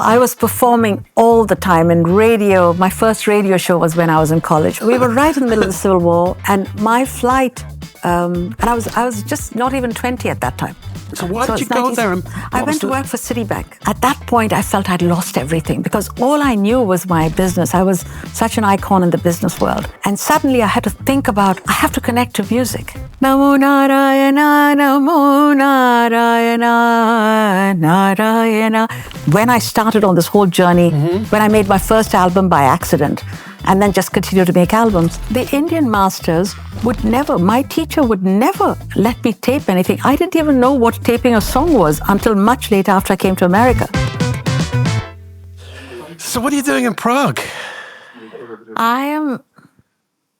I was performing all the time in radio. My first radio show was when I was in college. We were right in the middle of the Civil War, and my flight, and I was just not even 20 at that time. So why did you go there? I went to work for Citibank. At that point, I felt I'd lost everything because all I knew was my business. I was such an icon in the business world. And suddenly I had to think about, I have to connect to music. Namo Narayana, Namo Narayana, Narayana. When I started on this whole journey, when I made my first album by accident, and then just continued to make albums, the Indian masters would never, my teacher would never let me tape anything. I didn't even know what taping a song was until much later after I came to America. So what are you doing in Prague? I'm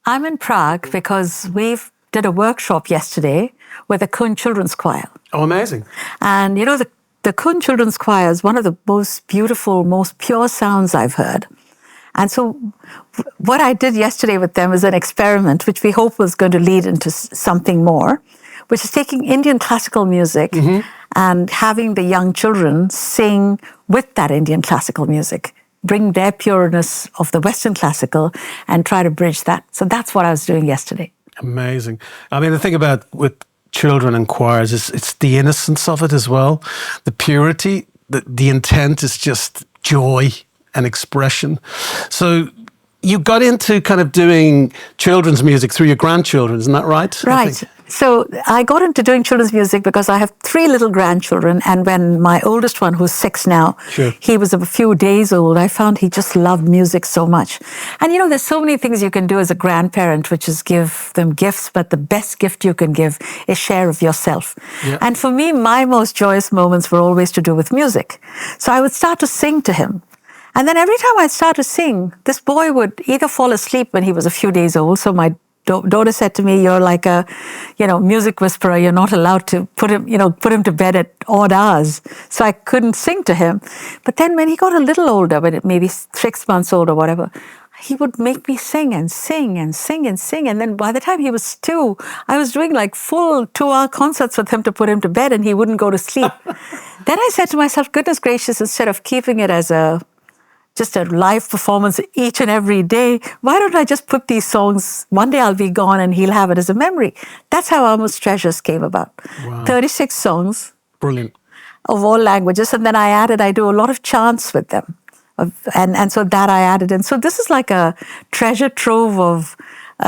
in Prague because we did a workshop yesterday with the Kühn Children's Choir. Oh, amazing. And you know, the Kühn Children's Choir is one of the most beautiful, most pure sounds I've heard. And so what I did yesterday with them is an experiment, which we hope was going to lead into something more, which is taking Indian classical music and having the young children sing with that Indian classical music, bring their pureness of the Western classical and try to bridge that. So that's what I was doing yesterday. Amazing. I mean, the thing about with children and choirs is it's the innocence of it as well, the purity, the intent is just joy and expression. So you got into kind of doing children's music through your grandchildren, isn't that right? Right. So I got into doing children's music because I have 3 little grandchildren, and when my oldest one, who's 6 now, he was a few days old, I found he just loved music so much. And you know, there's so many things you can do as a grandparent, which is give them gifts, but the best gift you can give is share of yourself. Yeah. And for me, my most joyous moments were always to do with music. So I would start to sing to him. And then every time I'd start to sing, this boy would either fall asleep when he was a few days old. So my daughter said to me, "You're like a, music whisperer. You're not allowed to put him to bed at odd hours." So I couldn't sing to him. But then when he got a little older, maybe 6 months old or whatever, he would make me sing and sing and sing and sing. And then by the time he was 2, I was doing like full 2-hour concerts with him to put him to bed, and he wouldn't go to sleep. Then I said to myself, goodness gracious, instead of keeping it as just a live performance each and every day, why don't I just put these songs, one day I'll be gone and he'll have it as a memory. That's how Almost Treasures came about. Wow. 36 songs. Brilliant. Of all languages. And then I do a lot of chants with them. And so that I added in. So this is like a treasure trove of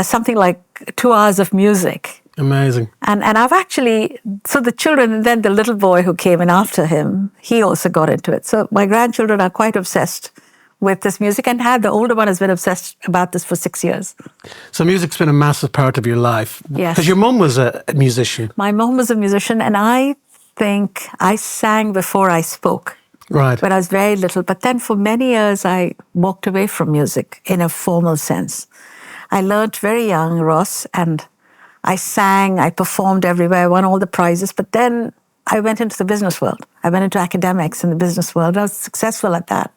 something like 2 hours of music. Amazing. And I've actually, so the children, and then the little boy who came in after him, he also got into it. So my grandchildren are quite obsessed with this music, and the older one has been obsessed about this for 6 years. So music's been a massive part of your life. Yes. Because your mum was a musician. My mum was a musician, and I think I sang before I spoke. Right. When I was very little. But then for many years, I walked away from music in a formal sense. I learned very young, Ross, and I sang, I performed everywhere, I won all the prizes. But then I went into the business world. I went into academics in the business world. I was successful at that.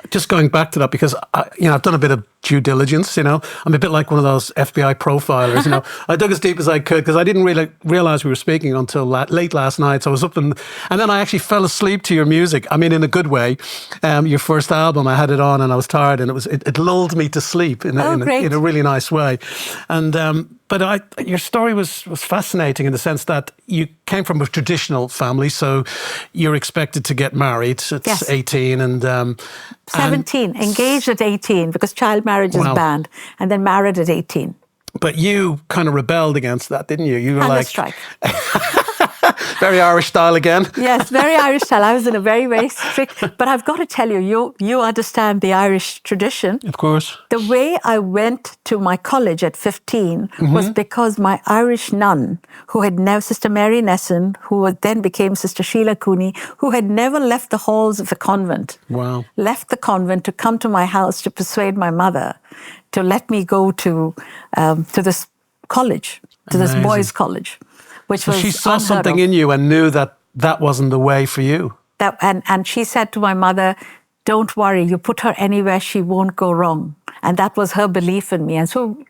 Just going back to that, because I've done a bit of due diligence. I'm a bit like one of those FBI profilers. I dug as deep as I could because I didn't really realize we were speaking until late last night. So I was up and then I actually fell asleep to your music. I mean, in a good way. Your first album, I had it on and I was tired, and it lulled me to sleep in a really nice way. And but your story was fascinating in the sense that you came from a traditional family, so you're expected to get married at 18 and 17, engaged at 18 because child marriage is banned, and then married at 18. But you kind of rebelled against that, didn't you? You were Hunger like strike. Very Irish style again. Yes, very Irish style. I was in a very, very strict... But I've got to tell you, you understand the Irish tradition. Of course. The way I went to my college at 15 was because my Irish nun, who had never... Sister Mary Nesson, who then became Sister Sheila Cooney, who had never left the halls of the convent. Wow. Left the convent to come to my house to persuade my mother to let me go to this college, to this boys' college. Which was she saw something in you and knew that wasn't the way for you. And she said to my mother, don't worry, you put her anywhere, she won't go wrong. And that was her belief in me. And so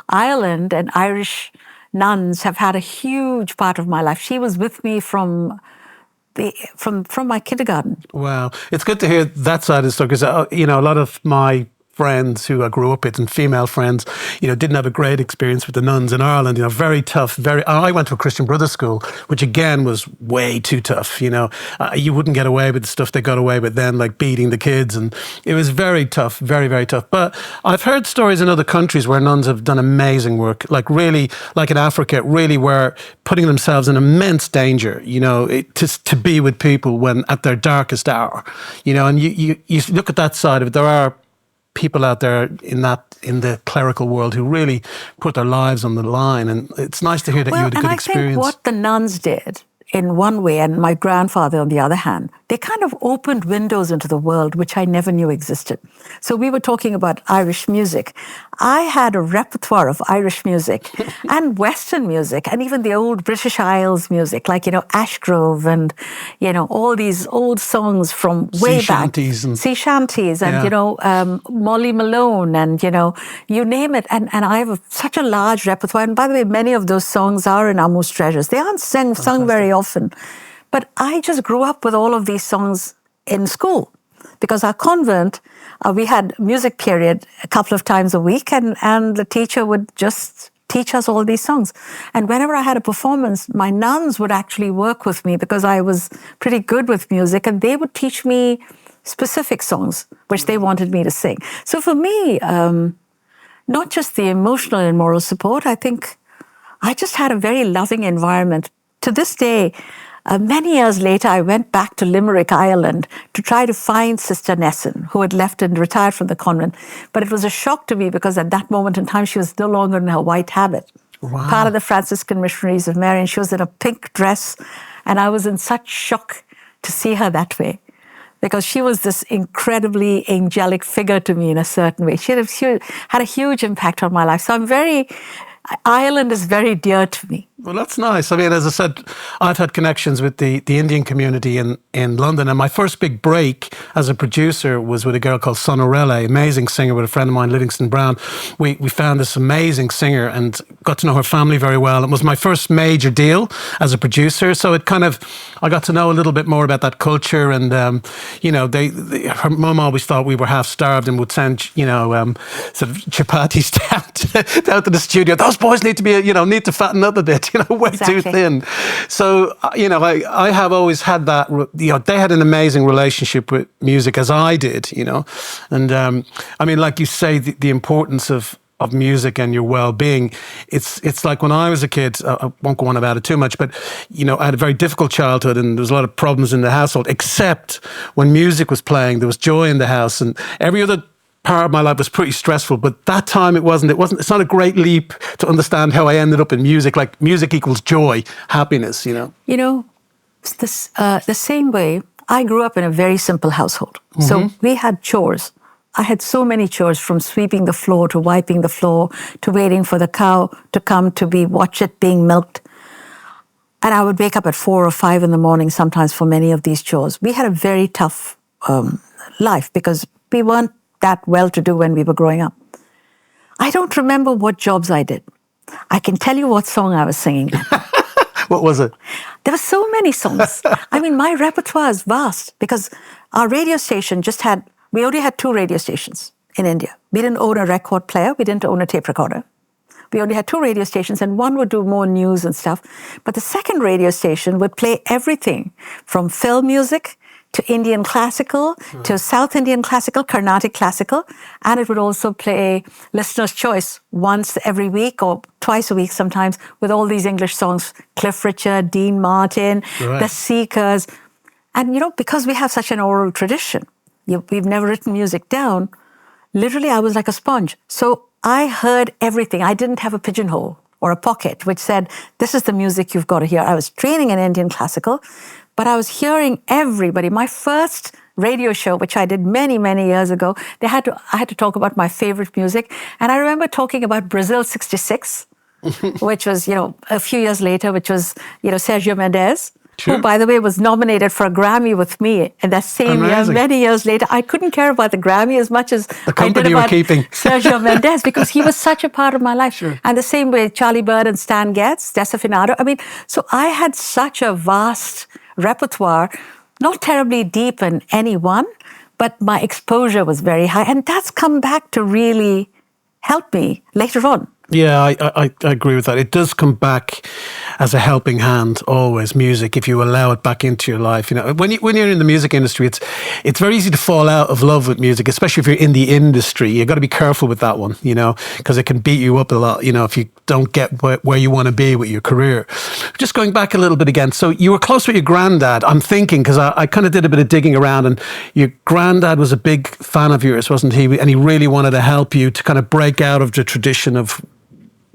Ireland and Irish nuns have had a huge part of my life. She was with me from from my kindergarten. Wow. It's good to hear that side of the story because, a lot of my friends who I grew up with and female friends, didn't have a great experience with the nuns in Ireland, very tough, I went to a Christian Brothers school, which again was way too tough, you wouldn't get away with the stuff they got away with then, like beating the kids, and it was very tough, very, very tough. But I've heard stories in other countries where nuns have done amazing work, like really, like in Africa, really were putting themselves in immense danger, to be with people when at their darkest hour, and you look at that side of it, there are people out there in the clerical world who really put their lives on the line, and it's nice to hear that you had a good experience. And I think what the nuns did in one way, and my grandfather on the other hand, they kind of opened windows into the world which I never knew existed. So we were talking about Irish music. I had a repertoire of Irish music and Western music and even the old British Isles music, like, Ashgrove and, all these old songs from way back. Sea shanties and, Molly Malone and, you name it. And I have such a large repertoire. And by the way, many of those songs are in Ammo's Treasures. They aren't sung very often. But I just grew up with all of these songs in school because our convent, we had music period a couple of times a week and the teacher would just teach us all these songs. And whenever I had a performance, my nuns would actually work with me because I was pretty good with music and they would teach me specific songs which they wanted me to sing. So for me, not just the emotional and moral support, I think I just had a very loving environment. To this day, many years later, I went back to Limerick, Ireland, to try to find Sister Nesson, who had left and retired from the convent. But it was a shock to me because at that moment in time, she was no longer in her white habit. Wow. Part of the Franciscan Missionaries of Mary, and she was in a pink dress. And I was in such shock to see her that way because she was this incredibly angelic figure to me in a certain way. She had a huge impact on my life. So Ireland is very dear to me. Well, that's nice. I mean, as I said, I've had connections with the Indian community in London, and my first big break as a producer was with a girl called Sonorelle, amazing singer with a friend of mine, Livingston Brown. We found this amazing singer and got to know her family very well. It was my first major deal as a producer, so I got to know a little bit more about that culture, and her mum always thought we were half starved and would send sort of chapatis down to the studio. Those boys need to fatten up a bit. Way too thin. So, I have always had that, they had an amazing relationship with music as I did, And, like you say, the importance of music and your well-being. It's like when I was a kid, I won't go on about it too much, but, I had a very difficult childhood and there was a lot of problems in the household, except when music was playing, there was joy in the house, and every other part of my life was pretty stressful, but that time it wasn't. It's not a great leap to understand how I ended up in music. Like music equals joy, happiness, It's the same way. I grew up in a very simple household. Mm-hmm. So we had chores. I had so many chores, from sweeping the floor to wiping the floor to waiting for the cow to come to watch it being milked. And I would wake up at 4 or 5 in the morning sometimes for many of these chores. We had a very tough life because we weren't that well-to-do when we were growing up. I don't remember what jobs I did. I can tell you what song I was singing. What was it? There were so many songs. My repertoire is vast because our radio station we only had 2 radio stations in India. We didn't own a record player. We didn't own a tape recorder. We only had 2 radio stations, and one would do more news and stuff. But the second radio station would play everything from film music to Indian classical, to South Indian classical, Carnatic classical, and it would also play Listener's Choice once every week or twice a week sometimes with all these English songs, Cliff Richard, Dean Martin, right. The Seekers. And, because we have such an oral tradition, we've never written music down, literally I was like a sponge. So I heard everything. I didn't have a pigeonhole or a pocket which said, this is the music you've got to hear. I was training in Indian classical, but I was hearing everybody. My first radio show, which I did many, many years ago, I had to talk about my favorite music. And I remember talking about Brazil 66, which was, a few years later, which was, Sergio Mendes. who, by the way, was nominated for a Grammy with me in that same year, many years later. I couldn't care about the Grammy as much as the company you were keeping. Sergio Mendes, because he was such a part of my life. Sure. And the same way Charlie Bird and Stan Getz, Desafinado. I mean, so I had such a vast repertoire, not terribly deep in any one, but my exposure was very high. And that's come back to really help me later on. Yeah, I agree with that. It does come back as a helping hand, always, music, if you allow it back into your life. You know, when you're in the music industry, it's very easy to fall out of love with music, especially if you're in the industry. You've got to be careful with that one, you know, because it can beat you up a lot, you know, if you don't get where you want to be with your career. Just going back a little bit again. So you were close with your granddad. I'm thinking, because I kind of did a bit of digging around, and your granddad was a big fan of yours, wasn't he? And he really wanted to help you to kind of break out of the tradition of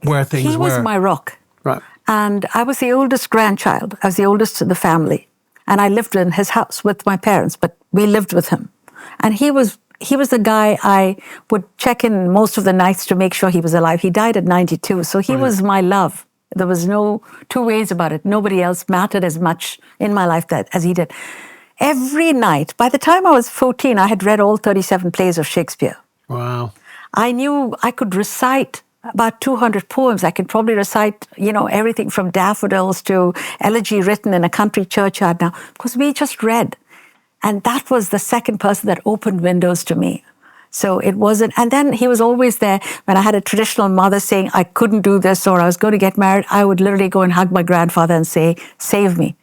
where things were. He was my rock. Right. And I was the oldest grandchild. I was the oldest in the family. And I lived in his house with my parents, but we lived with him. And he was the guy I would check in most of the nights to make sure he was alive. He died at 92, so he was my love. There was no two ways about it. Nobody else mattered as much in my life as he did. Every night, by the time I was 14, I had read all 37 plays of Shakespeare. Wow. I knew I could recite about 200 poems. I can probably recite, you know, everything from daffodils to elegy written in a country churchyard now, because we just read. And that was the second person that opened windows to me. So it wasn't, and then he was always there when I had a traditional mother saying I couldn't do this or I was going to get married. I would literally go and hug my grandfather and say, save me.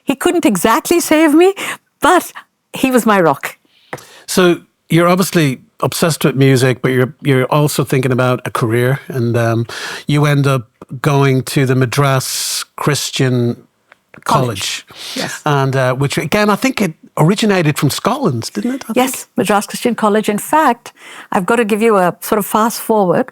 He couldn't exactly save me, but he was my rock. So you're obviously obsessed with music, but you're also thinking about a career, and you end up going to the Madras Christian College. Yes. And which again, I think it originated from Scotland, didn't it? Yes, Madras Christian College. In fact, I've got to give you a sort of fast forward.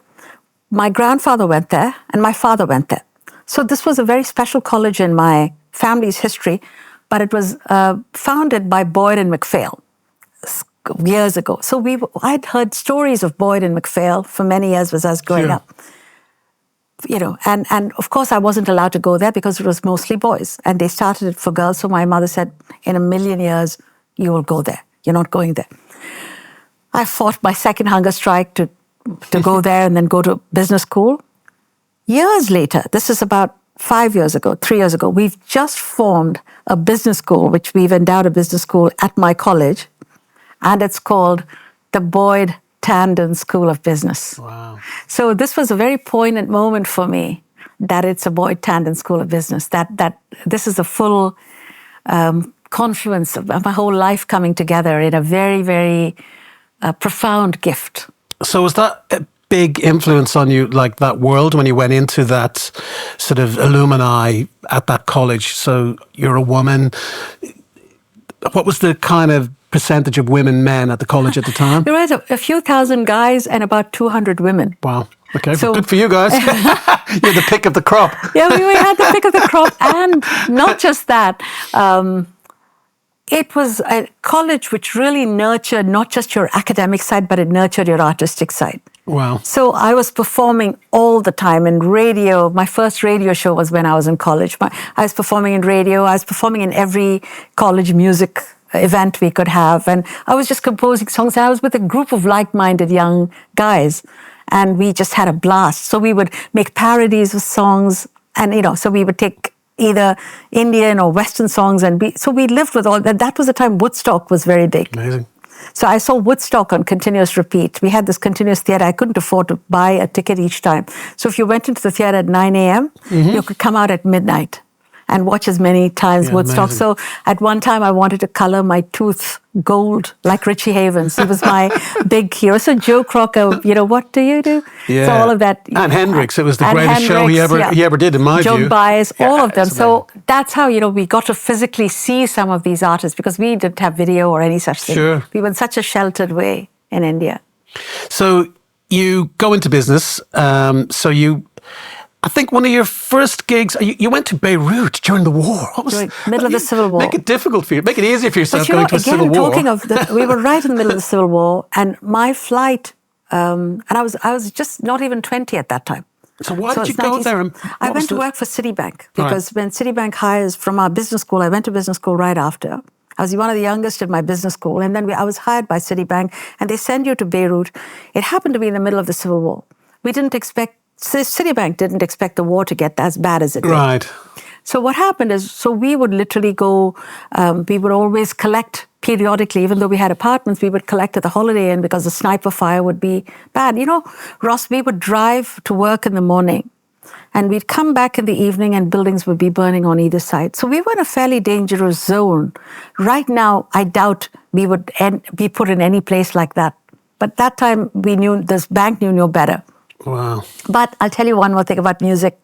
My grandfather went there and my father went there. So this was a very special college in my family's history, but it was founded by Boyd and MacPhail years ago. So I'd heard stories of Boyd and MacPhail for many years as I was growing up. You know, and of course I wasn't allowed to go there because it was mostly boys, and they started it for girls. So my mother said, in a million years, you will go there. You're not going there. I fought my second hunger strike to go there and then go to business school. Years later, this is about 3 years ago, we've just formed a business school, which we've endowed a business school at my college, and it's called the Boyd Tandon School of Business. Wow. So this was a very poignant moment for me, that it's a Boyd Tandon School of Business, that this is a full confluence of my whole life coming together in a very, very profound gift. So was that a big influence on you, like that world, when you went into that sort of alumni at that college? So you're a woman. What was the kind of percentage of women, men at the college at the time? There were a few thousand guys and about 200 women. Wow. Okay, so, good for you guys. You're the pick of the crop. Yeah, we had the pick of the crop. And not just that, it was a college which really nurtured not just your academic side, but it nurtured your artistic side. Wow. So I was performing all the time in radio. My first radio show was when I was in college. I was performing in radio. I was performing in every college music event we could have. And I was just composing songs. I was with a group of like-minded young guys, and we just had a blast. So we would make parodies of songs, and, you know, so we would take either Indian or Western songs, and so we lived with all that. That was the time Woodstock was very big. Amazing. So I saw Woodstock on continuous repeat. We had this continuous theater. I couldn't afford to buy a ticket each time. So if you went into the theater at 9 a.m., you could come out at midnight and watch as many times Woodstock. Amazing. So at one time, I wanted to color my tooth gold like Richie Havens. He was my big hero. So Joe Crocker, you know, what do you do? Yeah. So all of that. And Hendrix, it was the greatest show he ever did, in my view. Joan Baez, all of them. So that's how, you know, we got to physically see some of these artists, because we didn't have video or any such thing. Sure. We were in such a sheltered way in India. So you go into business. I think one of your first gigs, you went to Beirut during the war. What was middle of the Civil War? Make it difficult for you. Make it easier for yourself going to a civil war. Talking of we were right in the middle of the Civil War, and my flight, and I was just not even 20 at that time. So why did you go there? I went to work for Citibank because when Citibank hires from our business school, I went to business school right after. I was one of the youngest in my business school. And then I was hired by Citibank and they send you to Beirut. It happened to be in the middle of the Civil War. Citibank didn't expect the war to get as bad as it did. Right. So what happened is, we would literally go, we would always collect periodically, even though we had apartments, we would collect at the Holiday Inn because the sniper fire would be bad. You know, Ross, we would drive to work in the morning and we'd come back in the evening and buildings would be burning on either side. So we were in a fairly dangerous zone. Right now, I doubt we would be put in any place like that. But that time, we knew, this bank knew no better. Wow. But I'll tell you one more thing about music.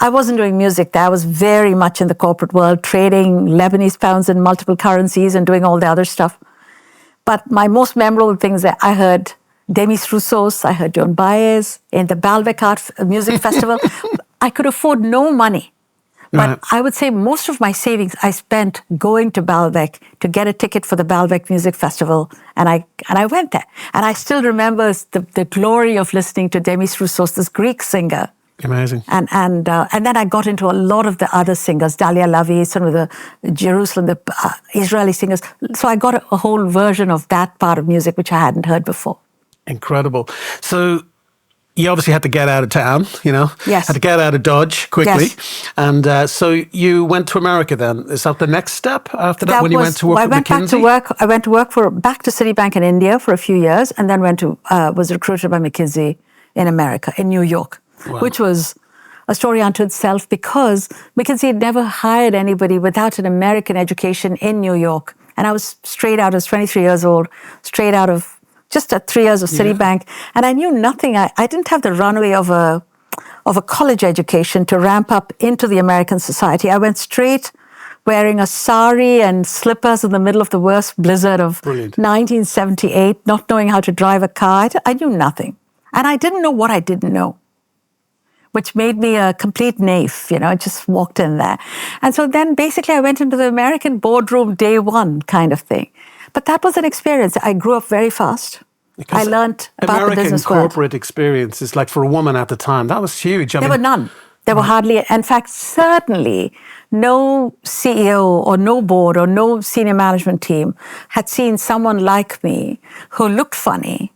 I wasn't doing music there. I was very much in the corporate world, trading Lebanese pounds in multiple currencies and doing all the other stuff. But my most memorable things that I heard Demis Roussos, I heard Joan Baez in the Baalbek Art Music Festival. I could afford no money. But I would say most of my savings I spent going to Baalbek to get a ticket for the Baalbek Music Festival. And I went there. And I still remember the glory of listening to Demis Roussos, this Greek singer. Amazing. And then I got into a lot of the other singers, Dalia Lavi, some of the Jerusalem, the Israeli singers. So I got a whole version of that part of music, which I hadn't heard before. Incredible. So you obviously had to get out of town, you know? Yes. Had to get out of Dodge quickly. Yes. And so you went to America then. Is that the next step after that when you went to work with McKinsey? I went to work back to Citibank in India for a few years and then was recruited by McKinsey in America, in New York. Wow. Which was a story unto itself because McKinsey had never hired anybody without an American education in New York. And I was straight out, I was 23 years old, straight out of just 3 years of Citibank. And I knew nothing. I didn't have the runway of a college education to ramp up into the American society. I went straight wearing a sari and slippers in the middle of the worst blizzard of 1978, not knowing how to drive a car. I knew nothing. And I didn't know what I didn't know, which made me a complete naif, you know, I just walked in there. And so then basically I went into the American boardroom day one kind of thing. But that was an experience. I grew up very fast. Because I learned about the business world. American corporate experience is like for a woman at the time, that was huge. There were none. There were hardly, in fact, certainly no CEO or no board or no senior management team had seen someone like me who looked funny,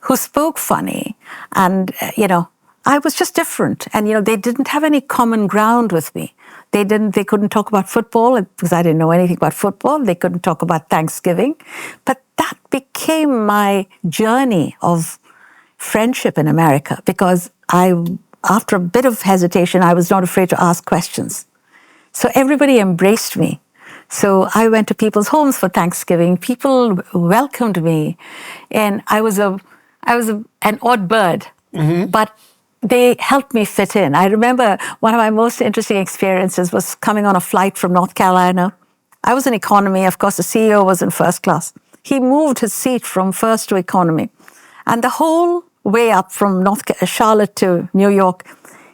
who spoke funny, and, you know, I was just different. And, you know, they didn't have any common ground with me. They couldn't talk about football because I didn't know anything about football. They couldn't talk about Thanksgiving. But that became my journey of friendship in America because after a bit of hesitation, I was not afraid to ask questions. So everybody embraced me. So I went to people's homes for Thanksgiving. People welcomed me. And I was an odd bird, but they helped me fit in. I remember one of my most interesting experiences was coming on a flight from North Carolina. I was in economy. Of course, the CEO was in first class. He moved his seat from first to economy. And the whole way up from Charlotte to New York,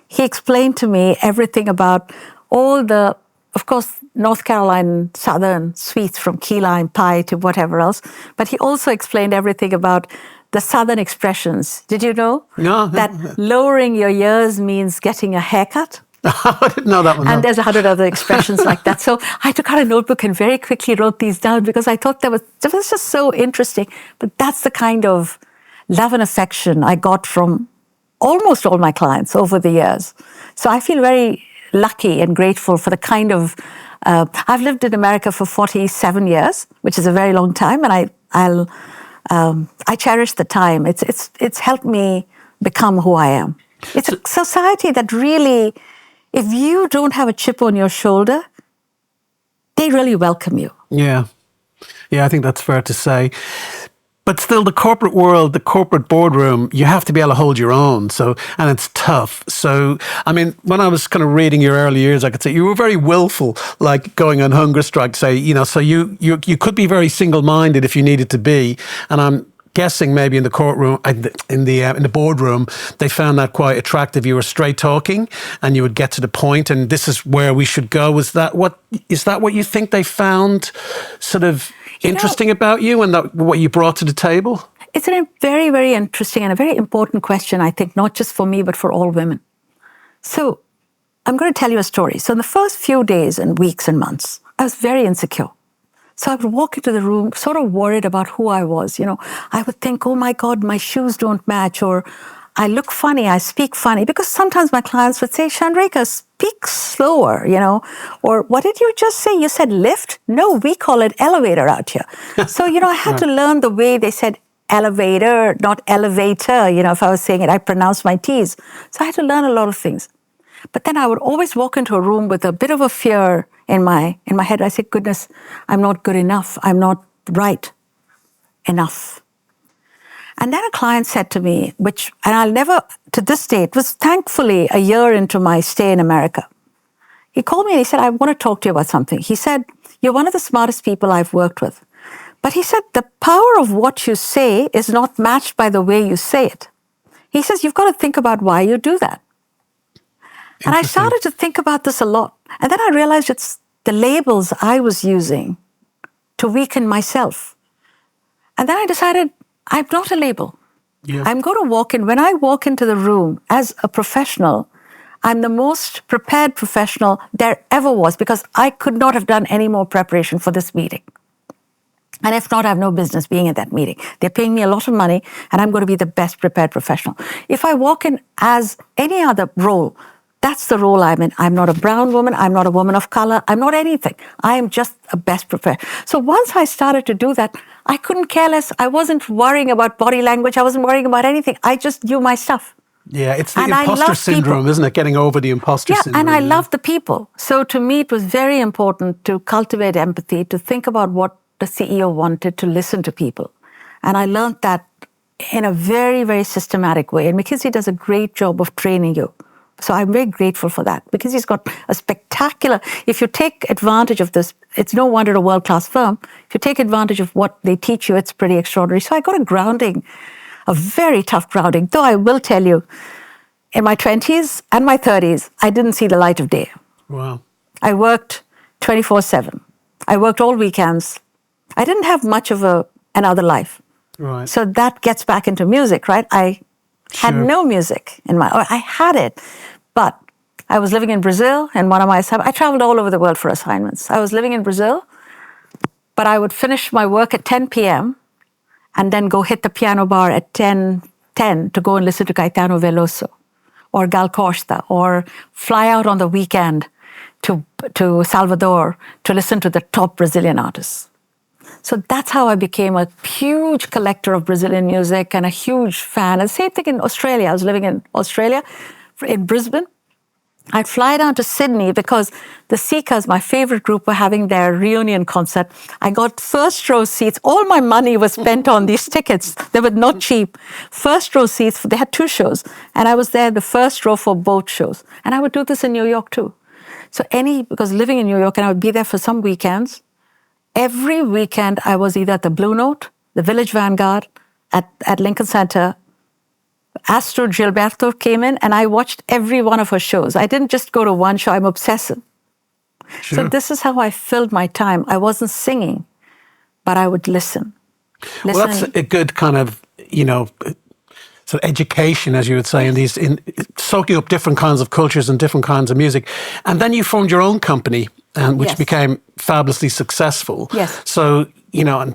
he explained to me everything about all the, of course, North Carolina Southern sweets from key lime pie to whatever else. But he also explained everything about the Southern expressions. Did you know? No. That lowering your ears means getting a haircut? I didn't know that one. And there's 100 other expressions like that. So I took out a notebook and very quickly wrote these down because I thought that was just so interesting. But that's the kind of love and affection I got from almost all my clients over the years. So I feel very lucky and grateful for the kind of... I've lived in America for 47 years, which is a very long time, and I cherish the time. It's helped me become who I am. It's a society that really, if you don't have a chip on your shoulder, they really welcome you. Yeah, I think that's fair to say. But still, the corporate world, the corporate boardroom, you have to be able to hold your own. And it's tough. So, I mean, when I was kind of reading your early years, I could say you were very willful, like going on hunger strike, say, you know, so you could be very single-minded if you needed to be. And I'm guessing maybe in the courtroom, in the boardroom, they found that quite attractive. You were straight talking and you would get to the point and this is where we should go. Is that what you think they found sort of interesting about you and what you brought to the table? It's a very, very interesting and a very important question, I think, not just for me, but for all women. So I'm going to tell you a story. So in the first few days and weeks and months, I was very insecure. So I would walk into the room sort of worried about who I was. I would think, oh my God, my shoes don't match, or I look funny, I speak funny. Because sometimes my clients would say, Chandrika, speak slower, or what did you just say? You said lift? No, we call it elevator out here. So, I had to learn the way they said elevator, not elevator. If I was saying it, I pronounced my T's. So I had to learn a lot of things. But then I would always walk into a room with a bit of a fear in my head. I said, goodness, I'm not good enough. I'm not right enough. And then a client said to me, and I'll never, to this day, it was thankfully a year into my stay in America. He called me and he said, I want to talk to you about something. He said, you're one of the smartest people I've worked with. But he said, the power of what you say is not matched by the way you say it. He says, you've got to think about why you do that. And I started to think about this a lot. And then I realized it's the labels I was using to weaken myself. And then I decided I'm not a label. Yeah. I'm going to walk in. When I walk into the room as a professional, I'm the most prepared professional there ever was, because I could not have done any more preparation for this meeting. And if not, I have no business being at that meeting. They're paying me a lot of money, and I'm going to be the best prepared professional. If I walk in as any other role, that's the role I'm in. I'm not a brown woman. I'm not a woman of color. I'm not anything. I am just a best prepared. So once I started to do that, I couldn't care less. I wasn't worrying about body language. I wasn't worrying about anything. I just knew my stuff. Yeah, it's the imposter syndrome, people. Isn't it? Getting over the imposter syndrome. And I love the people. So to me, it was very important to cultivate empathy, to think about what the CEO wanted, to listen to people. And I learned that in a very, very systematic way. And McKinsey does a great job of training you. So I'm very grateful for that, because he's got a spectacular, if you take advantage of this, it's no wonder a world-class firm. If you take advantage of what they teach you, it's pretty extraordinary. So I got a grounding, a very tough grounding. Though I will tell you, in my 20s and my 30s, I didn't see the light of day. Wow. I worked 24/7. I worked all weekends. I didn't have much of another life. Right. So that gets back into music, right? I had no music I had it, but I was living in Brazil, and I traveled all over the world for assignments. I was living in Brazil, but I would finish my work at 10 p.m. and then go hit the piano bar at 10:10 to go and listen to Caetano Veloso or Gal Costa, or fly out on the weekend to Salvador to listen to the top Brazilian artists. So that's how I became a huge collector of Brazilian music and a huge fan. And same thing in Australia. I was living in Australia, in Brisbane. I'd fly down to Sydney because the Seekers, my favorite group, were having their reunion concert. I got first row seats. All my money was spent on these tickets. They were not cheap. First row seats. They had 2 shows. And I was there the first row for both shows. And I would do this in New York too. So because living in New York, and I would be there for some weekends. Every weekend, I was either at the Blue Note, the Village Vanguard, at Lincoln Center. Astro Gilberto came in, and I watched every one of her shows. I didn't just go to one show. I'm obsessive. Sure. So this is how I filled my time. I wasn't singing, but I would listen. Well, that's a good kind of, sort of education, as you would say, in soaking up different kinds of cultures and different kinds of music. And then you formed your own company, which became fabulously successful. Yes. So, and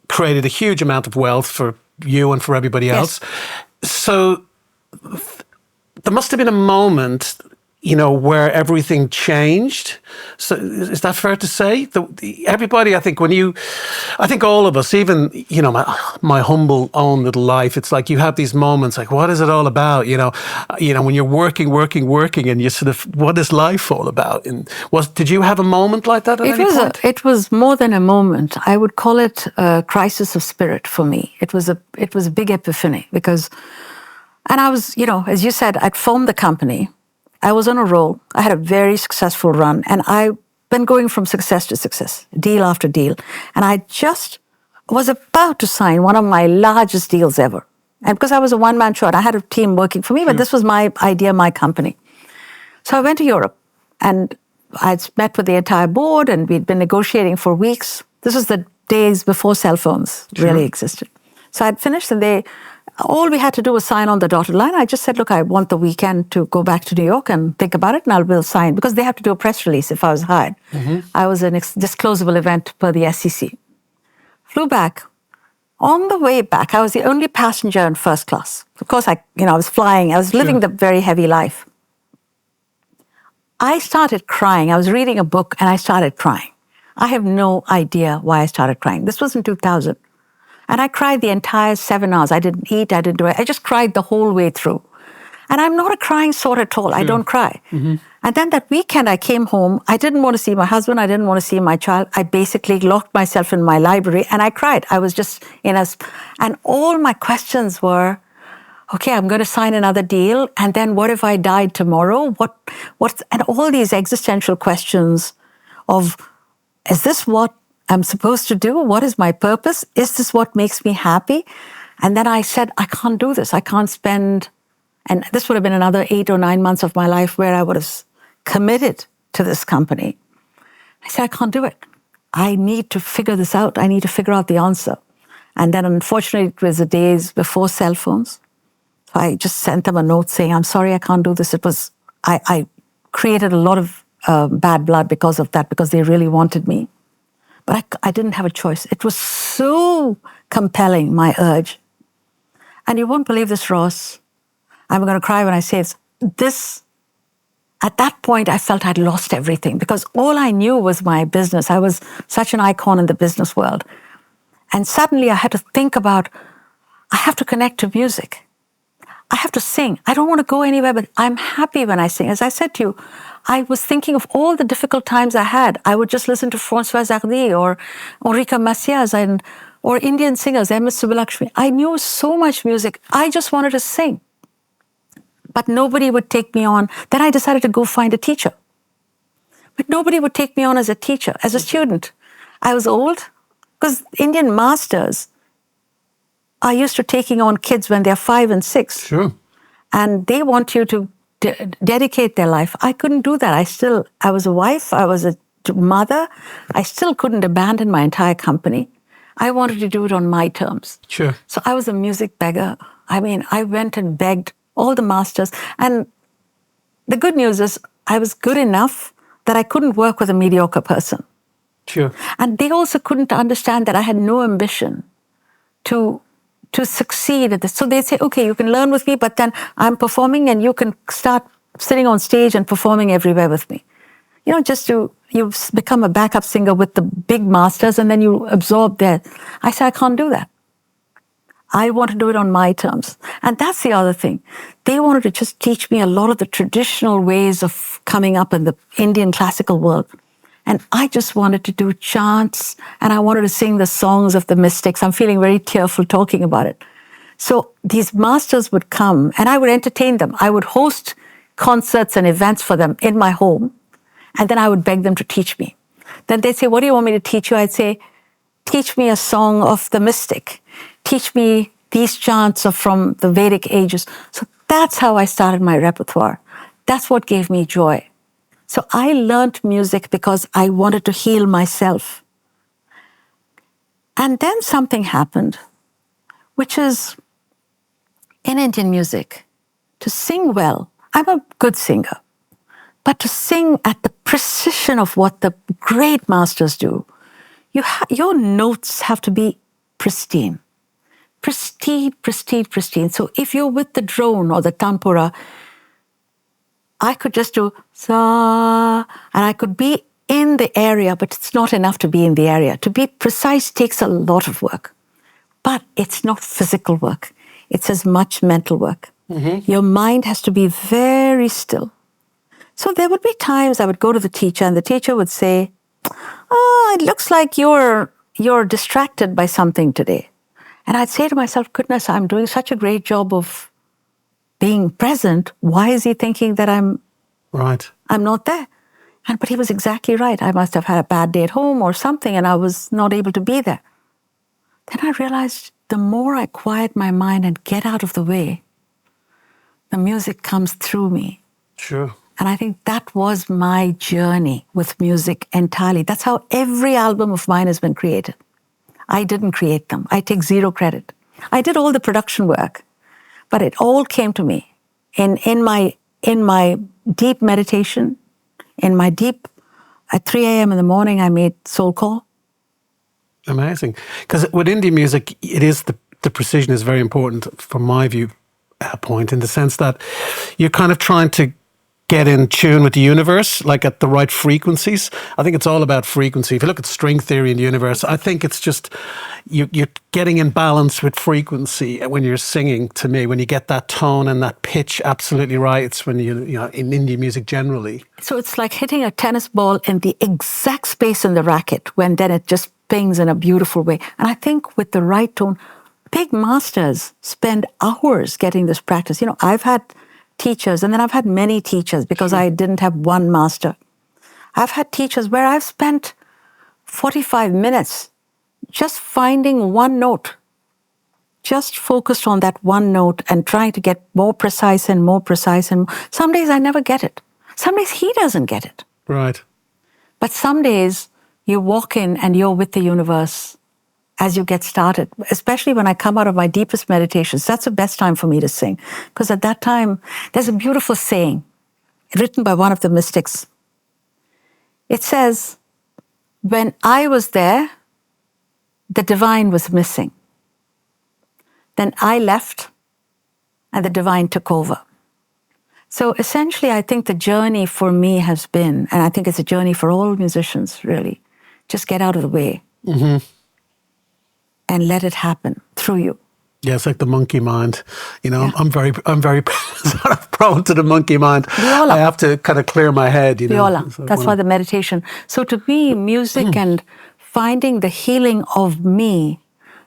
created a huge amount of wealth for you and for everybody else. Yes. So there must have been a moment, where everything changed. So is that fair to say? Everybody, I think I think all of us, even, my humble own little life, it's like you have these moments like, what is it all about? When you're working and you sort of, what is life all about? And did you have a moment like that at any point? It was more than a moment. I would call it a crisis of spirit for me. It was a big epiphany and I was, as you said, I'd formed the company. I was on a roll. I had a very successful run, and I've been going from success to success, deal after deal. And I just was about to sign one of my largest deals ever. And because I was a one-man show, and I had a team working for me, but this was my idea, my company. So I went to Europe, and I'd met with the entire board, and we'd been negotiating for weeks. This was the days before cell phones really existed. So I'd finished, and All we had to do was sign on the dotted line. I just said, look, I want the weekend to go back to New York and think about it, and we'll sign, because they have to do a press release if I was hired. I was an disclosable event per the SEC. Flew back. On the way back, I was the only passenger in first class. Of course, I was flying. I was living the very heavy life. I started crying. I was reading a book, and I started crying. I have no idea why I started crying. This was in 2000. And I cried the entire 7 hours. I didn't eat, I didn't do it. I just cried the whole way through. And I'm not a crying sort at all. I don't cry. And then that weekend I came home. I didn't want to see my husband. I didn't want to see my child. I basically locked myself in my library and I cried. I was just and all my questions were, okay, I'm going to sign another deal. And then what if I died tomorrow? And all these existential questions of, is this what I'm supposed to do? What is my purpose? Is this what makes me happy? And then I said, I can't do this. I can't spend, and this would have been another 8 or 9 months of my life where I would have committed to this company. I said, I can't do it. I need to figure this out. I need to figure out the answer. And then unfortunately, it was the days before cell phones. So I just sent them a note saying, I'm sorry, I can't do this. I created a lot of bad blood because of that, because they really wanted me. But I didn't have a choice. It was so compelling, my urge. And you won't believe this, Ross. I'm going to cry when I say this. At that point, I felt I'd lost everything, because all I knew was my business. I was such an icon in the business world. And suddenly I had to think about, I have to connect to music. I have to sing. I don't want to go anywhere, but I'm happy when I sing. As I said to you, I was thinking of all the difficult times I had. I would just listen to Françoise Hardy or Enrique Macias or Indian singers, M.S. Subbulakshmi. I knew so much music. I just wanted to sing. But nobody would take me on. Then I decided to go find a teacher. But nobody would take me on as a teacher, as a student. I was old, because Indian masters are used to taking on kids when they're 5 and 6. Sure. And they want you to dedicate their life. I couldn't do that. I was a wife, I was a mother. I still couldn't abandon my entire company. I wanted to do it on my terms. Sure. So I was a music beggar. I mean, I went and begged all the masters. And the good news is I was good enough that I couldn't work with a mediocre person. Sure. And they also couldn't understand that I had no ambition to succeed at this. So they'd say, okay, you can learn with me, but then I'm performing and you can start sitting on stage and performing everywhere with me. You know, you become a backup singer with the big masters and then you absorb that. I said, I can't do that. I want to do it on my terms. And that's the other thing. They wanted to just teach me a lot of the traditional ways of coming up in the Indian classical world. And I just wanted to do chants, and I wanted to sing the songs of the mystics. I'm feeling very tearful talking about it. So these masters would come, and I would entertain them. I would host concerts and events for them in my home, and then I would beg them to teach me. Then they'd say, what do you want me to teach you? I'd say, teach me a song of the mystic. Teach me these chants are from the Vedic ages. So that's how I started my repertoire. That's what gave me joy. So I learned music because I wanted to heal myself. And then something happened, which is in Indian music, to sing well. I'm a good singer, but to sing at the precision of what the great masters do, your notes have to be pristine. Pristine, pristine, pristine. So if you're with the drone or the tampura, I could just do sa, and I could be in the area, but it's not enough to be in the area. To be precise takes a lot of work, but it's not physical work. It's as much mental work. Mm-hmm. Your mind has to be very still. So there would be times I would go to the teacher, and the teacher would say, "Oh, it looks like you're distracted by something today." And I'd say to myself, goodness, I'm doing such a great job of being present. Why is he thinking that I'm not there? But he was exactly right. I must have had a bad day at home or something, and I was not able to be there. Then I realized the more I quiet my mind and get out of the way, the music comes through me. Sure. And I think that was my journey with music entirely. That's how every album of mine has been created. I didn't create them. I take zero credit. I did all the production work, but it all came to me in my deep meditation, at 3 a.m. in the morning, I made soul call. Amazing. Because with indie music, it is the precision is very important from my viewpoint, in the sense that you're kind of trying to get in tune with the universe, like at the right frequencies. I think it's all about frequency. If you look at string theory in the universe, I think it's just you're getting in balance with frequency when you're singing. To me, when you get that tone and that pitch absolutely right, it's when you know, in indie music generally. So it's like hitting a tennis ball in the exact space in the racket, when then it just pings in a beautiful way. And I think with the right tone, big masters spend hours getting this practice. You know, I've had teachers, and then I've had many teachers, because I didn't have one master. I've had teachers where I've spent 45 minutes just finding one note, just focused on that one note and trying to get more precise and more precise. And some days I never get it. Some days he doesn't get it. Right. But some days you walk in and you're with the universe as you get started, especially when I come out of my deepest meditations. That's the best time for me to sing, because at that time, there's a beautiful saying written by one of the mystics. It says, when I was there, the divine was missing. Then I left, and the divine took over. So essentially, I think the journey for me has been, and I think it's a journey for all musicians, really, just get out of the way. Mm-hmm. And let it happen through you. Yeah, it's like the monkey mind. You know, yeah. I'm very sort of prone to the monkey mind. Viola. I have to kind of clear my head, you know. Viola. So that's why the meditation. So to me, music and finding the healing of me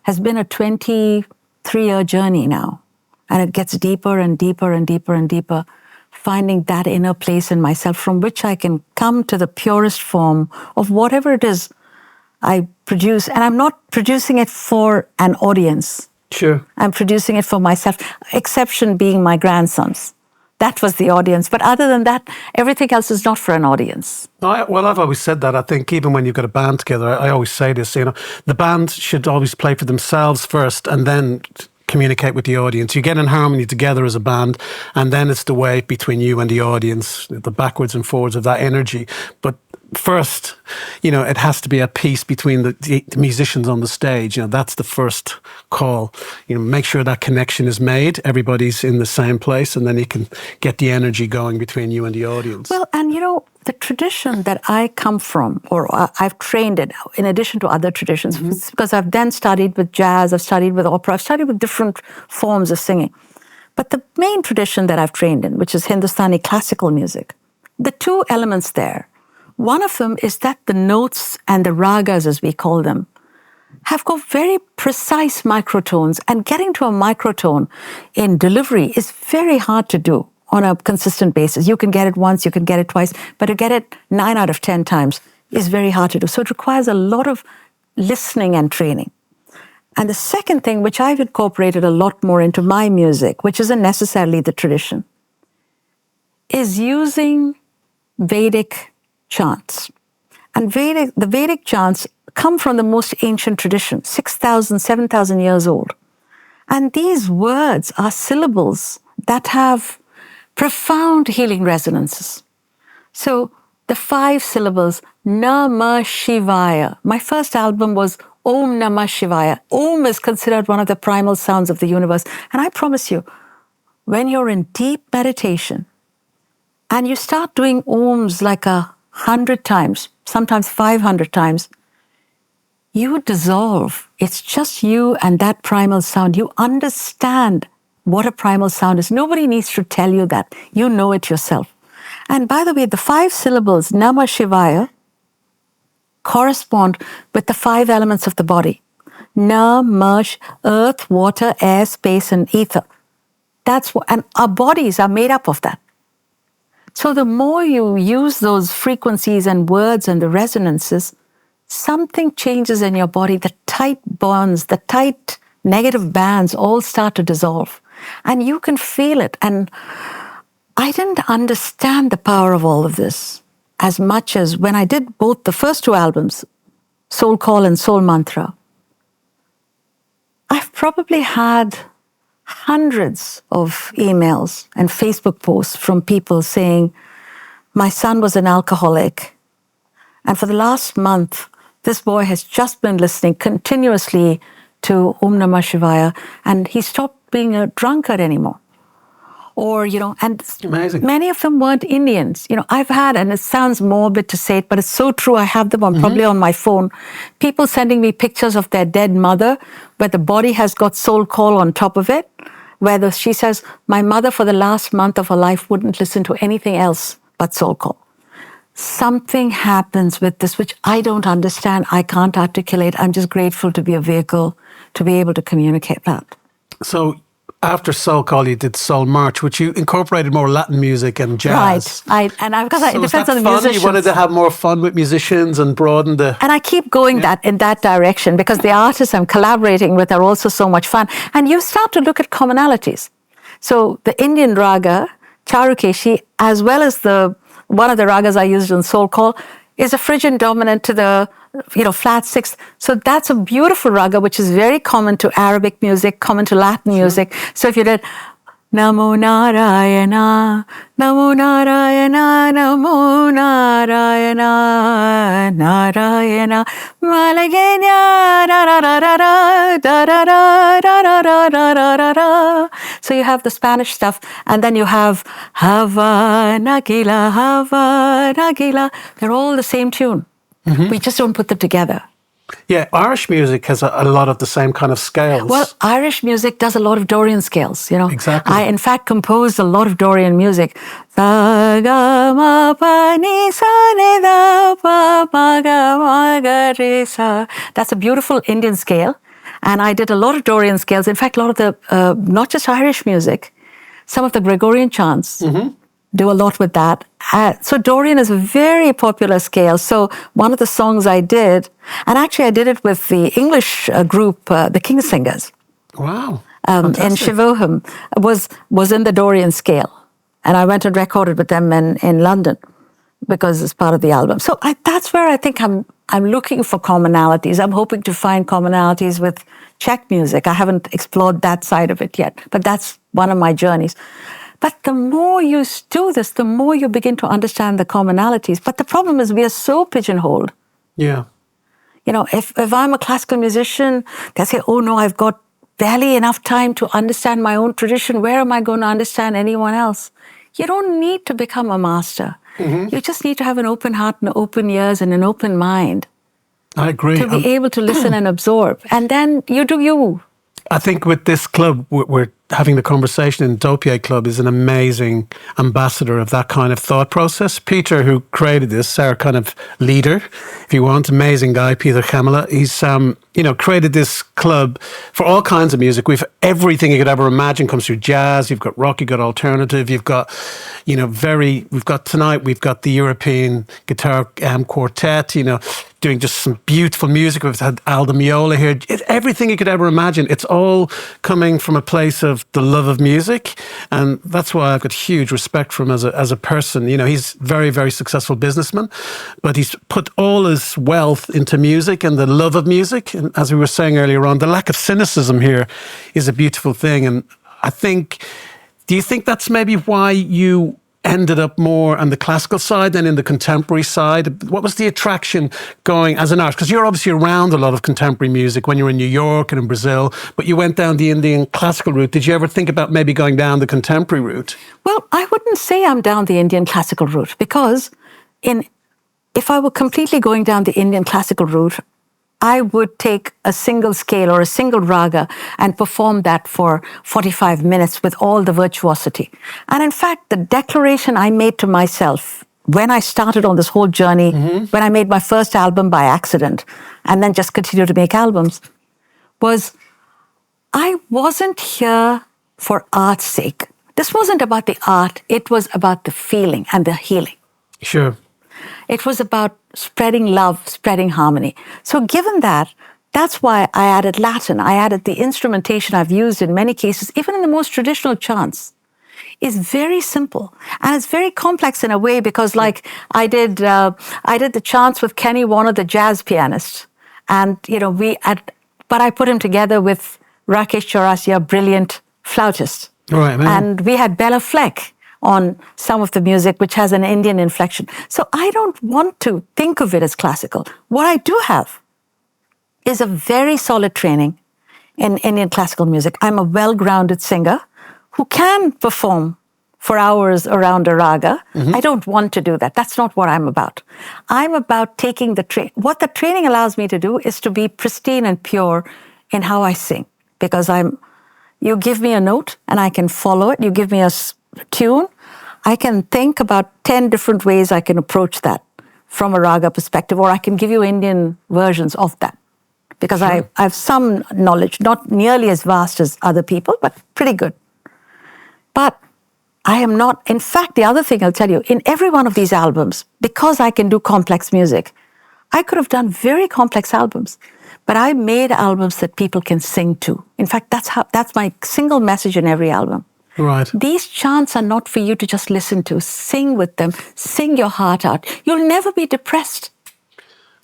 has been a 23-year journey now. And it gets deeper and deeper and deeper and deeper, finding that inner place in myself from which I can come to the purest form of whatever it is I produce. And I'm not producing it for an audience. Sure. I'm producing it for myself, exception being my grandsons. That was the audience. But other than that, everything else is not for an audience. Well, I've always said that. I think even when you've got a band together, I always say this, you know, the band should always play for themselves first and then communicate with the audience. You get in harmony together as a band, and then it's the way between you and the audience, the backwards and forwards of that energy. But first, you know, it has to be at peace between the musicians on the stage. You know, that's the first call. You know, make sure that connection is made. Everybody's in the same place, and then you can get the energy going between you and the audience. Well, and you know, the tradition that I come from, or I've trained in addition to other traditions, because I've then studied with jazz, I've studied with opera, I've studied with different forms of singing. But the main tradition that I've trained in, which is Hindustani classical music, the two elements there, one of them is that the notes and the ragas, as we call them, have got very precise microtones, and getting to a microtone in delivery is very hard to do on a consistent basis. You can get it once, you can get it twice, but to get it 9 out of 10 times is very hard to do. So it requires a lot of listening and training. And the second thing, which I've incorporated a lot more into my music, which isn't necessarily the tradition, is using Vedic chants. And the Vedic chants come from the most ancient tradition, 6,000, 7,000 years old. And these words are syllables that have profound healing resonances. So the 5 syllables, Namah Shivaya. My first album was Om Namah Shivaya. Om is considered one of the primal sounds of the universe. And I promise you, when you're in deep meditation and you start doing Oms like 100 times, sometimes 500 times, you dissolve. It's just you and that primal sound. You understand what a primal sound is. Nobody needs to tell you that. You know it yourself. And by the way, the 5 syllables, Namah Shivaya, correspond with the 5 elements of the body. Namah, earth, water, air, space, and ether. And our bodies are made up of that. So the more you use those frequencies and words and the resonances, something changes in your body. The tight bonds, the tight negative bands all start to dissolve. And you can feel it. And I didn't understand the power of all of this as much as when I did both the first 2 albums, Soul Call and Soul Mantra. I've probably had hundreds of emails and Facebook posts from people saying, my son was an alcoholic, and for the last month, this boy has just been listening continuously to Om Namah Shivaya, and he stopped being a drunkard anymore. Or, and amazing. Many of them weren't Indians. I've had, and it sounds morbid to say it, but it's so true. I have them probably on my phone. People sending me pictures of their dead mother, where the body has got soul call on top of it, where she says, my mother for the last month of her life wouldn't listen to anything else but soul call. Something happens with this, which I don't understand. I can't articulate. I'm just grateful to be a vehicle to be able to communicate that. So after Soul Call, you did Soul March, which you incorporated more Latin music and jazz. Right. It depends on the musicians. You wanted to have more fun with musicians and broaden the... And I keep going in that direction because the artists I'm collaborating with are also so much fun. And you start to look at commonalities. So the Indian raga, Charukeshi, as well as one of the ragas I used in Soul Call, is a Phrygian dominant to the flat sixth. So that's a beautiful raga, which is very common to Arabic music, common to Latin music. So if you did Namo Narayana, Namo Narayana, Namo Narayana, Narayana, Malagenya, da da da da da da da da da da da da da. So you have the Spanish stuff, and then you have Hava Nagila. They're all the same tune. We just don't put them together. Yeah, Irish music has a lot of the same kind of scales. Well, Irish music does a lot of Dorian scales, Exactly. I, in fact, composed a lot of Dorian music. That's a beautiful Indian scale. And I did a lot of Dorian scales. In fact, a lot of the, not just Irish music, some of the Gregorian chants do a lot with that. So Dorian is a very popular scale. So one of the songs I did, and actually I did it with the English group, the Kingsingers. Wow. In Shivoham, was in the Dorian scale. And I went and recorded with them in London because it's part of the album. So that's where I think I'm looking for commonalities. I'm hoping to find commonalities with Czech music. I haven't explored that side of it yet, but that's one of my journeys. But the more you do this, the more you begin to understand the commonalities. But the problem is we are so pigeonholed. Yeah. If I'm a classical musician, they say, oh no, I've got barely enough time to understand my own tradition. Where am I going to understand anyone else? You don't need to become a master. You just need to have an open heart and open ears and an open mind. I agree. To be able to listen and absorb. And then you do you. I think with this club, we're having the conversation in dopeYEAH Club is an amazing ambassador of that kind of thought process. Peter, who created this, our kind of leader, if you want, amazing guy, Peter Gemela. He's, created this club for all kinds of music. We've everything you could ever imagine comes through jazz. You've got rock, you've got alternative, you've got, we've got tonight, we've got the European Guitar Quartet, doing just some beautiful music. We've had Alda Miola here. Everything you could ever imagine. It's all coming from a place of the love of music. And that's why I've got huge respect for him as a person. He's very, very successful businessman, but he's put all his wealth into music and the love of music. And as we were saying earlier on, the lack of cynicism here is a beautiful thing. And do you think that's maybe why you ended up more on the classical side than in the contemporary side? What was the attraction going as an artist? Because you're obviously around a lot of contemporary music when you were in New York and in Brazil, but you went down the Indian classical route. Did you ever think about maybe going down the contemporary route? Well, I wouldn't say I'm down the Indian classical route because if I were completely going down the Indian classical route, I would take a single scale or a single raga and perform that for 45 minutes with all the virtuosity. And in fact, the declaration I made to myself when I started on this whole journey, when I made my first album by accident and then just continued to make albums, was I wasn't here for art's sake. This wasn't about the art. It was about the feeling and the healing. Sure. It was about spreading love, spreading harmony. So given that, that's why I added Latin. I added the instrumentation I've used in many cases, even in the most traditional chants, is very simple. And it's very complex in a way because I did the chants with Kenny Warner, the jazz pianist. And, but I put him together with Rakesh Chaurasia, brilliant flautist. Right, man. And we had Bella Fleck on some of the music, which has an Indian inflection. So I don't want to think of it as classical. What I do have is a very solid training in Indian classical music. I'm a well-grounded singer who can perform for hours around a raga. I don't want to do that. That's not what I'm about. I'm about taking what the training allows me to do is to be pristine and pure in how I sing. Because you give me a note and I can follow it. You give me a tune, I can think about 10 different ways I can approach that from a raga perspective, or I can give you Indian versions of that. Because I have some knowledge, not nearly as vast as other people, but pretty good. But I am not, in fact, the other thing I'll tell you, in every one of these albums, because I can do complex music, I could have done very complex albums, but I made albums that people can sing to. In fact, that's my single message in every album. Right. These chants are not for you to just listen to. Sing with them. Sing your heart out. You'll never be depressed.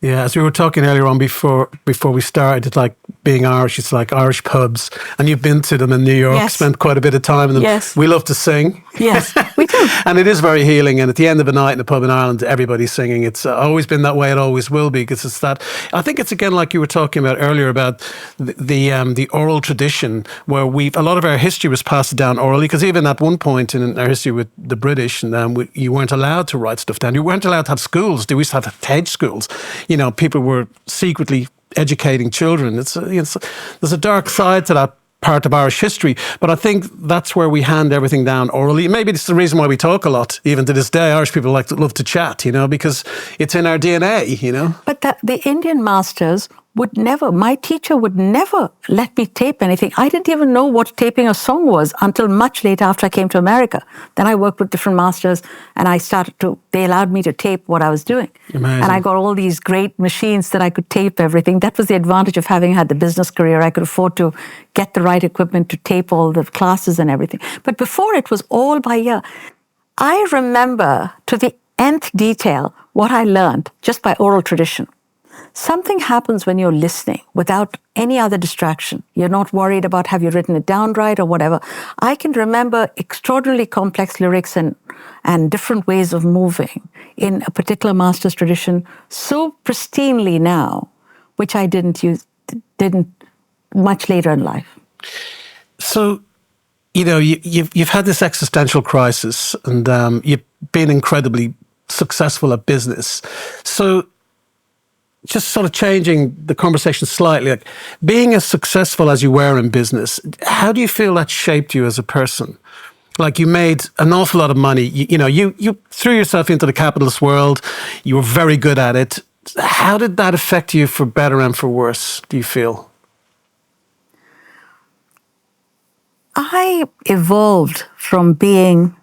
Yeah, as we were talking earlier on before we started, it's like being Irish, it's like Irish pubs. And you've been to them in New York, Yes. spent quite a bit of time in them. Yes. We love to sing. Yes, we do. And it is very healing. And at the end of a night in a pub in Ireland, everybody's singing. It's always been that way. It always will be, because it's that. I think it's again like you were talking about earlier about the oral tradition, where a lot of our history was passed down orally. Because even at one point in our history with the British, and you weren't allowed to write stuff down. You weren't allowed to have schools. They used to have hedge schools. You know, people were secretly educating children. There's a dark side to that part of Irish history, but I think that's where we hand everything down orally. Maybe it's the reason why we talk a lot, even to this day. Irish people love to chat, because it's in our DNA, But the Indian masters would never, my teacher would never let me tape anything. I didn't even know what taping a song was until much later after I came to America. Then I worked with different masters and they allowed me to tape what I was doing. Amazing. And I got all these great machines that I could tape everything. That was the advantage of having had the business career. I could afford to get the right equipment to tape all the classes and everything. But before, it was all by ear. I remember to the nth detail what I learned just by oral tradition. Something happens when you're listening without any other distraction. You're not worried about have you written it down right or whatever. I can remember extraordinarily complex lyrics and different ways of moving in a particular master's tradition so pristinely now, which I didn't much later in life. So, you've had this existential crisis, and you've been incredibly successful at business. So, just sort of changing the conversation slightly, like being as successful as you were in business, how do you feel that shaped you as a person? Like, you made an awful lot of money. You threw yourself into the capitalist world. You were very good at it. How did that affect you for better and for worse, do you feel? I evolved from being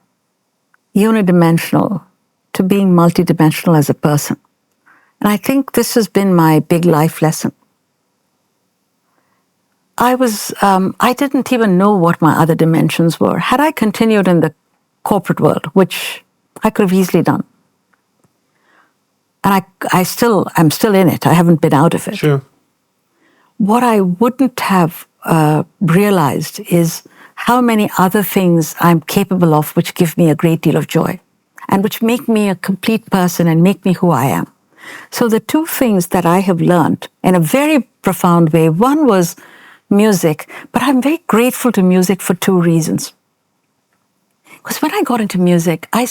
unidimensional to being multidimensional as a person. And I think this has been my big life lesson. I didn't even know what my other dimensions were. Had I continued in the corporate world, which I could have easily done, and I'm still in it. I haven't been out of it. Sure. What I wouldn't have realized is how many other things I'm capable of, which give me a great deal of joy, and which make me a complete person and make me who I am. So the two things that I have learned in a very profound way, one was music, but I'm very grateful to music for two reasons. Because when I got into music, I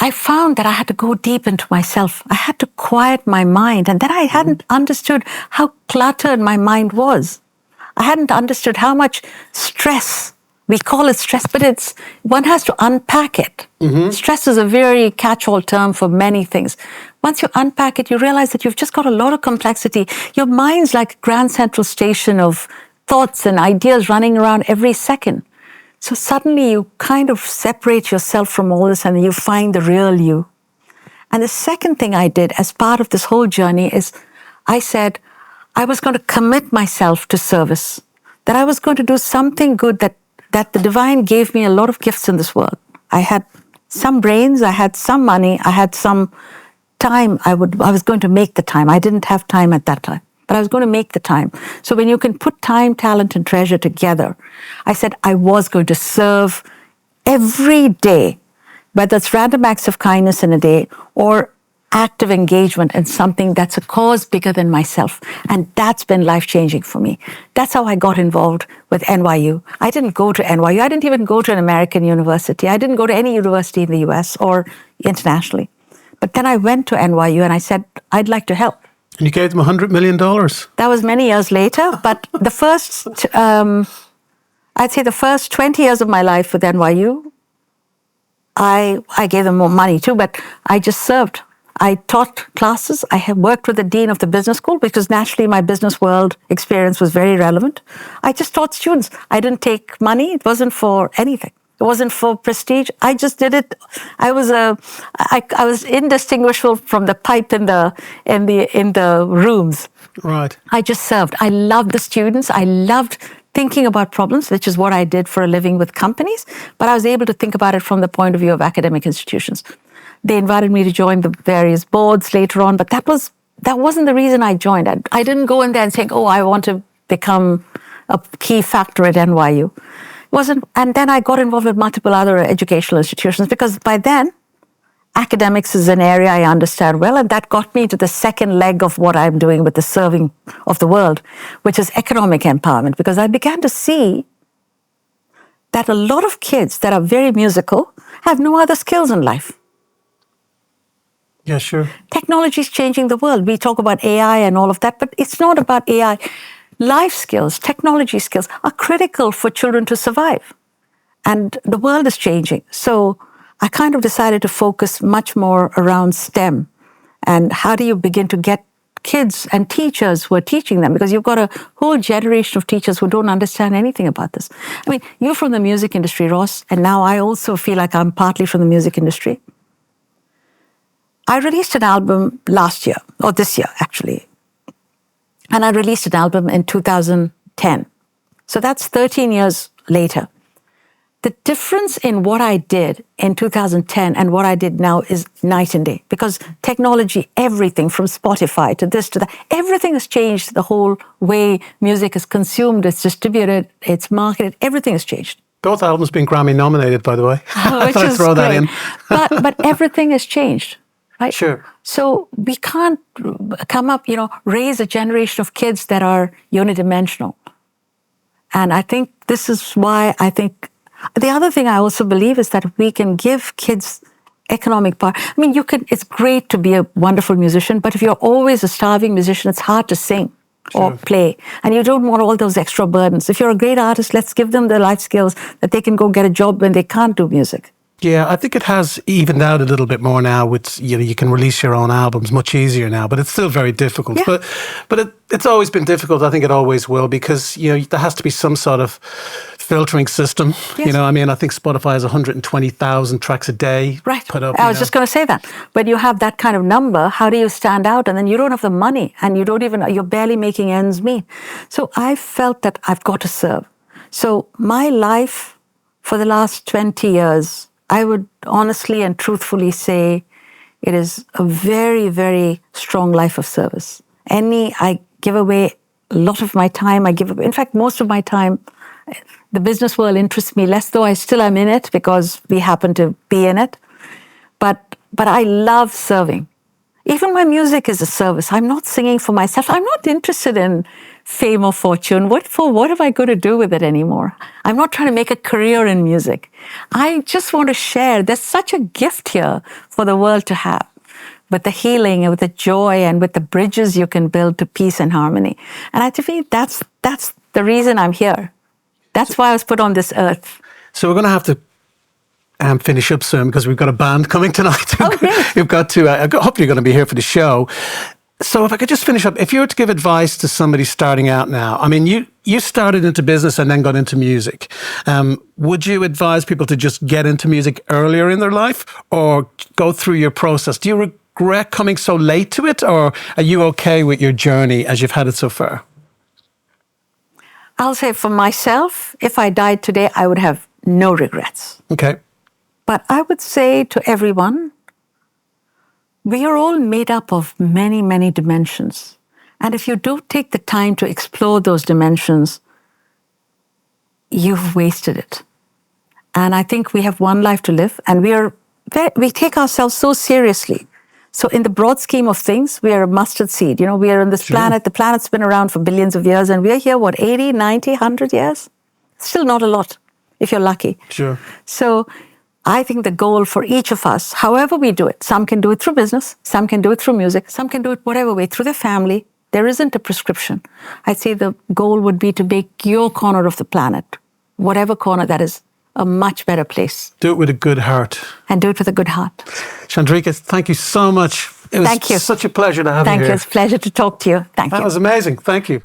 found that I had to go deep into myself. I had to quiet my mind, and then I hadn't understood how cluttered my mind was. I hadn't understood how much stress, we call it stress, but one has to unpack it. Mm-hmm. Stress is a very catch-all term for many things. Once you unpack it, you realize that you've just got a lot of complexity. Your mind's like a Grand Central Station of thoughts and ideas running around every second. So suddenly you kind of separate yourself from all this and you find the real you. And the second thing I did as part of this whole journey is I said I was going to commit myself to service, that I was going to do something good, that the divine gave me a lot of gifts in this world. I had some brains, I had some money, I had some time. I was going to make the time. I didn't have time at that time. but I was going to make the time. So when you can put time, talent, and treasure together, I said I was going to serve every day, whether it's random acts of kindness in a day or active engagement in something that's a cause bigger than myself. And that's been life-changing for me. That's how I got involved with NYU. I didn't go to NYU. I didn't even go to an American university. I didn't go to any university in the US or internationally. But then I went to NYU and I said, I'd like to help. And you gave them $100 million. That was many years later, but the first, I'd say the first 20 years of my life with NYU, I gave them more money too, but I just served. I taught classes. I have worked with the dean of the business school because naturally my business world experience was very relevant. I just taught students. I didn't take money. It wasn't for anything. It wasn't for prestige. I just did it. I was indistinguishable from the pipe in the rooms. Right. I just served. I loved the students. I loved thinking about problems, which is what I did for a living with companies. But I was able to think about it from the point of view of academic institutions. They invited me to join the various boards later on, but that wasn't the reason I joined. I didn't go in there and say, "Oh, I want to become a key factor at NYU." And then I got involved with multiple other educational institutions because by then, academics is an area I understand well, and that got me to the second leg of what I'm doing with the serving of the world, which is economic empowerment, because I began to see that a lot of kids that are very musical have no other skills in life. Yeah, sure. Technology is changing the world. We talk about AI and all of that, but it's not about AI. Life skills, technology skills are critical for children to survive. And the world is changing. So I kind of decided to focus much more around STEM. And how do you begin to get kids and teachers who are teaching them? Because you've got a whole generation of teachers who don't understand anything about this. I mean, you're from the music industry, Ross, and now I also feel like I'm partly from the music industry. I released an album last year, or this year, actually. And I released an album in 2010. So that's 13 years later. The difference in what I did in 2010 and what I did now is night and day. Because technology, everything from Spotify to this to that, everything has changed. The whole way music is consumed, it's distributed, it's marketed, everything has changed. Both albums being Grammy nominated, by the way. Which I is throw that great. in. but everything has changed. Right? Sure. So we can't come up, raise a generation of kids that are unidimensional. And I think this is why the other thing I also believe is that we can give kids economic power. I mean, it's great to be a wonderful musician, but if you're always a starving musician, it's hard to sing or play. And you don't want all those extra burdens. If you're a great artist, let's give them the life skills that they can go get a job when they can't do music. Yeah, I think it has evened out a little bit more now. With you can release your own albums much easier now, but it's still very difficult. Yeah. But it's always been difficult. I think it always will, because there has to be some sort of filtering system. Yes. I think Spotify has 120,000 tracks a day put up. I was just going to say that. When you have that kind of number, how do you stand out? And then you don't have the money, and you're barely making ends meet. So I felt that I've got to serve. So my life for the last 20 years, I would honestly and truthfully say it is a very, very strong life of service. I give away a lot of my time. In fact, most of my time, the business world interests me less, though I still am in it because we happen to be in it. But I love serving. Even my music is a service. I'm not singing for myself. I'm not interested in fame or fortune. What am I going to do with it anymore? I'm not trying to make a career in music. I just want to share. There's such a gift here for the world to have, with the healing and with the joy and with the bridges you can build to peace and harmony. And I think that's the reason I'm here. That's why I was put on this earth. So we're going to have to finish up soon, because we've got a band coming tonight. Okay. We've got to. I hope you're going to be here for the show. So if I could just finish up, if you were to give advice to somebody starting out now, I mean, you started into business and then got into music. Would you advise people to just get into music earlier in their life, or go through your process? Do you regret coming so late to it, or are you okay with your journey as you've had it so far? I'll say for myself, if I died today, I would have no regrets. Okay. But I would say to everyone, we are all made up of many, many dimensions. And if you don't take the time to explore those dimensions, you've wasted it. And I think we have one life to live, and we take ourselves so seriously. So in the broad scheme of things, we are a mustard seed. We are on this planet. The planet's been around for billions of years, and we're here, 80, 90, 100 years? Still not a lot, if you're lucky. Sure. So I think the goal for each of us, however we do it, some can do it through business, some can do it through music, some can do it whatever way, through their family. There isn't a prescription. I'd say the goal would be to make your corner of the planet, whatever corner that is, a much better place. Do it with a good heart. And do it with a good heart. Chandrika, thank you so much. It was Thank you. Such a pleasure to have you here. Thank you. It's a pleasure to talk to you. Thank you. That was amazing. Thank you.